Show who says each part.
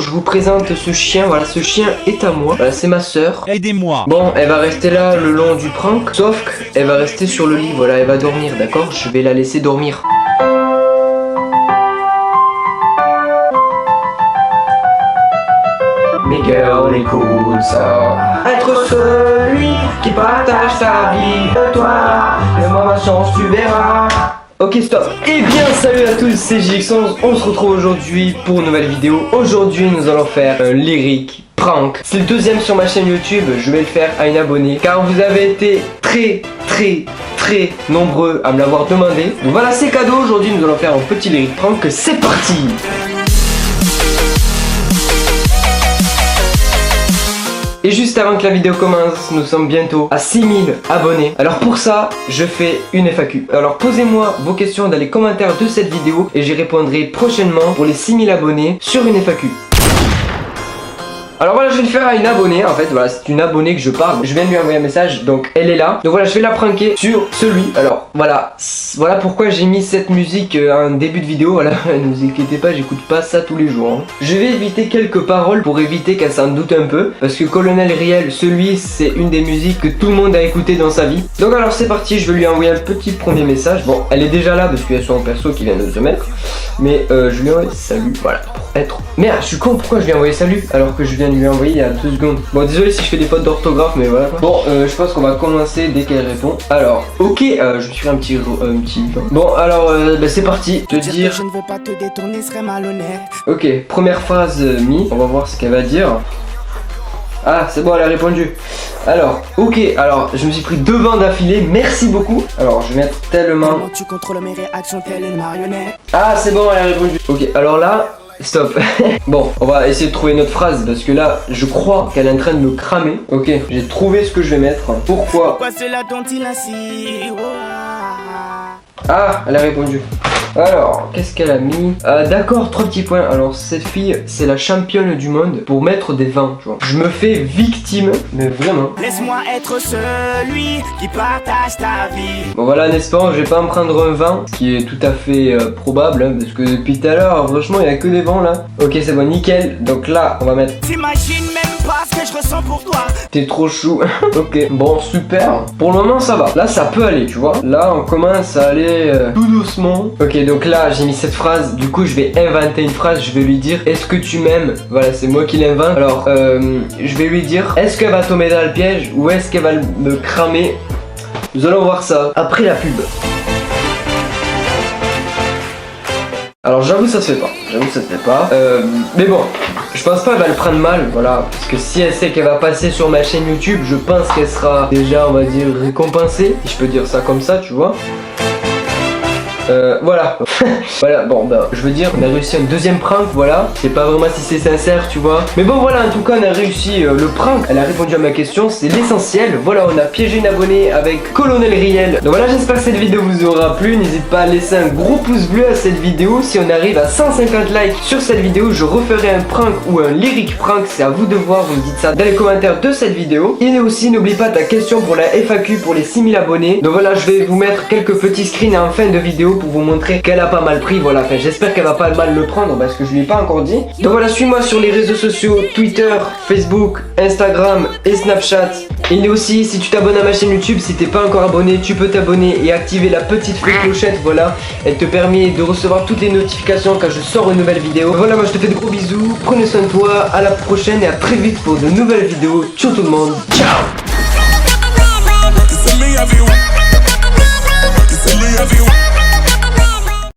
Speaker 1: je vous présente ce chien. Voilà, ce chien est à moi. Voilà, c'est ma sœur.
Speaker 2: Aidez-moi.
Speaker 1: Bon, elle va rester là le long du prank. Sauf qu'elle va rester sur le lit. Voilà, elle va dormir, d'accord? Je vais la laisser dormir. Mais girl, écoute ça. Être celui qui partage ta vie de toi. Fais-moi ma chance, tu verras. Ok, stop. Eh bien, salut à tous, c'est JX11. On se retrouve aujourd'hui pour une nouvelle vidéo. Aujourd'hui, nous allons faire un lyric prank. C'est le deuxième sur ma chaîne YouTube. Je vais le faire à une abonnée car vous avez été très nombreux à me l'avoir demandé. Donc voilà, c'est cadeau. Aujourd'hui, nous allons faire un petit lyric prank. C'est parti. Et juste avant que la vidéo commence, nous sommes bientôt à 6000 abonnés. Alors pour ça, je fais une FAQ. Alors posez-moi vos questions dans les commentaires de cette vidéo et j'y répondrai prochainement pour les 6000 abonnés sur une FAQ. Alors voilà, je vais le faire à une abonnée en fait, voilà, c'est une abonnée que je parle. Je viens de lui envoyer un message, donc elle est là. Donc voilà, je vais la pranker sur celui. Alors voilà, voilà pourquoi j'ai mis cette musique en début de vidéo. Voilà, ne vous inquiétez pas, j'écoute pas ça tous les jours. Je vais éviter quelques paroles pour éviter qu'elle s'en doute un peu. Parce que Colonel Riel, celui, c'est une des musiques que tout le monde a écouté dans sa vie. Donc alors c'est parti, je vais lui envoyer un petit premier message. Bon, elle est déjà là parce qu'il y a son perso qui vient de se mettre. Mais je lui envoie salut, voilà, pour être... Merde, je suis con, pourquoi je lui ai envoyé salut alors que je viens de lui envoyer il y a 2 secondes. Bon, désolé si je fais des fautes d'orthographe, mais voilà quoi. Bon, je pense qu'on va commencer dès qu'elle répond. Alors, ok, je me suis fait un petit... Bon, alors, bah, c'est parti. Te dire...
Speaker 3: Je ne veux pas te détourner serait malhonnête.
Speaker 1: Ok, première phrase mise. On va voir ce qu'elle va dire. Ah, c'est bon, elle a répondu. Alors, ok, alors, je me suis pris 2 vents d'affilée, merci beaucoup. Alors, je vais mettre tellement...
Speaker 3: Comment tu contrôles mes réactions telle une marionnette.
Speaker 1: Ah, c'est bon, elle a répondu. Ok, alors là... Stop. Bon, on va essayer de trouver une autre phrase parce que là, je crois qu'elle est en train de me cramer. Ok, j'ai trouvé ce que je vais mettre. Pourquoi?
Speaker 3: Pourquoi cela dont il ainsi?
Speaker 1: Ah, elle a répondu. Alors, qu'est-ce qu'elle a mis? D'accord, 3 petits points. Alors, cette fille, c'est la championne du monde pour mettre des vins, tu vois. Je me fais victime, mais vraiment.
Speaker 3: Laisse-moi être celui qui partage ta vie.
Speaker 1: Bon, voilà, n'est-ce pas? Je vais pas me prendre un vin, ce qui est tout à fait probable, hein, parce que depuis tout à l'heure, franchement, il y a que des vents là. Ok, c'est bon, nickel. Donc là, on va mettre...
Speaker 3: T'imagines même pas ce que je ressens pour toi.
Speaker 1: T'es trop chou. Ok, bon, super. Pour le moment, ça va. Là, ça peut aller, tu vois. Là, on commence à aller tout doucement. Ok, donc là, j'ai mis cette phrase. Du coup, je vais inventer une phrase. Je vais lui dire, est-ce que tu m'aimes? Voilà, c'est moi qui l'invente. Alors, je vais lui dire, est-ce qu'elle va tomber dans le piège ou est-ce qu'elle va me cramer? Nous allons voir ça après la pub. Alors j'avoue ça se fait pas, mais bon, je pense pas qu'elle va le prendre mal, voilà, parce que si elle sait qu'elle va passer sur ma chaîne YouTube, je pense qu'elle sera déjà, on va dire, récompensée, si je peux dire ça comme ça, tu vois. Voilà. Voilà, bon bah je veux dire, on a réussi un deuxième prank, voilà. Je sais pas vraiment si c'est sincère, tu vois. Mais bon voilà, en tout cas on a réussi le prank. Elle a répondu à ma question, c'est l'essentiel. Voilà, on a piégé une abonnée avec Colonel Riel. Donc voilà, j'espère que cette vidéo vous aura plu. N'hésite pas à laisser un gros pouce bleu à cette vidéo. Si on arrive à 150 likes sur cette vidéo, je referai un prank ou un lyric prank. C'est à vous de voir, vous me dites ça dans les commentaires de cette vidéo. Et aussi, n'oublie pas ta question pour la FAQ pour les 6000 abonnés. Donc voilà, je vais vous mettre quelques petits screens en fin de vidéo pour vous montrer qu'elle a pas mal pris. Voilà, enfin j'espère qu'elle va pas mal le prendre parce que je lui ai pas encore dit. Donc voilà, suis-moi sur les réseaux sociaux, Twitter, Facebook, Instagram et Snapchat. Et aussi, si tu t'abonnes à ma chaîne YouTube, si t'es pas encore abonné, tu peux t'abonner et activer la petite clochette. Voilà, elle te permet de recevoir toutes les notifications quand je sors une nouvelle vidéo. Voilà, moi je te fais de gros bisous, prenez soin de toi, à la prochaine et à très vite pour de nouvelles vidéos. Ciao tout le monde, ciao.